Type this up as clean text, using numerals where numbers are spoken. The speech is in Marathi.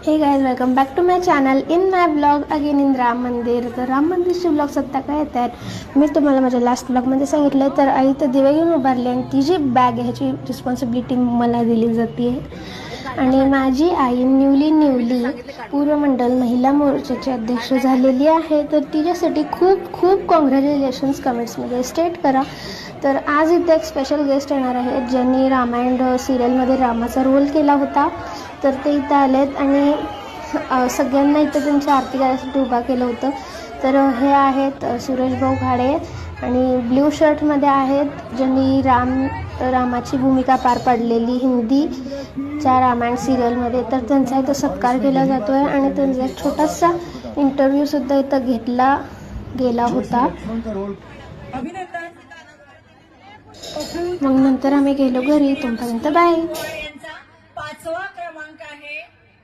हे guys, welcome back to my channel in my blog again in Ram Mandir. तर राम मंदिरचे ब्लॉग्स आत्ता काय येत आहेत, मी तुम्हाला माझ्या लास्ट ब्लॉगमध्ये सांगितलं. तर आई तर दिवे घेऊन उभारली आणि ती जी बॅग आहे ह्याची रिस्पॉन्सिबिलिटी मला दिली जाते. आणि माझी आई न्यूली पूर्व मंडल महिला मोर्चाची अध्यक्ष झालेली आहे. तर तिच्यासाठी खूप खूप कॉंग्रॅच्युलेशन्स कमेंट्समध्ये स्टेट करा. तर आज इथे एक स्पेशल गेस्ट येणार आहेत ज्यांनी रामायण सिरियलमध्ये रामाचा रोल केला होता. तर ते इथं आलेत आणि सगळ्यांना इथं त्यांची आरती करायसाठी उभा केलं होतं. तर हे आहेत सुरेश भाऊ घाडे आणि ब्ल्यू शर्टमध्ये आहेत ज्यांनी रामाची भूमिका पार पाडलेली हिंदीच्या रामायण सिरियलमध्ये. तर त्यांचा इथं सत्कार केला जातो आहे आणि त्यांचा एक छोटासा इंटरव्ह्यूसुद्धा इथं घेतला गेला होता. मग नंतर आम्ही गेलो घरी. तोपर्यंत बाय.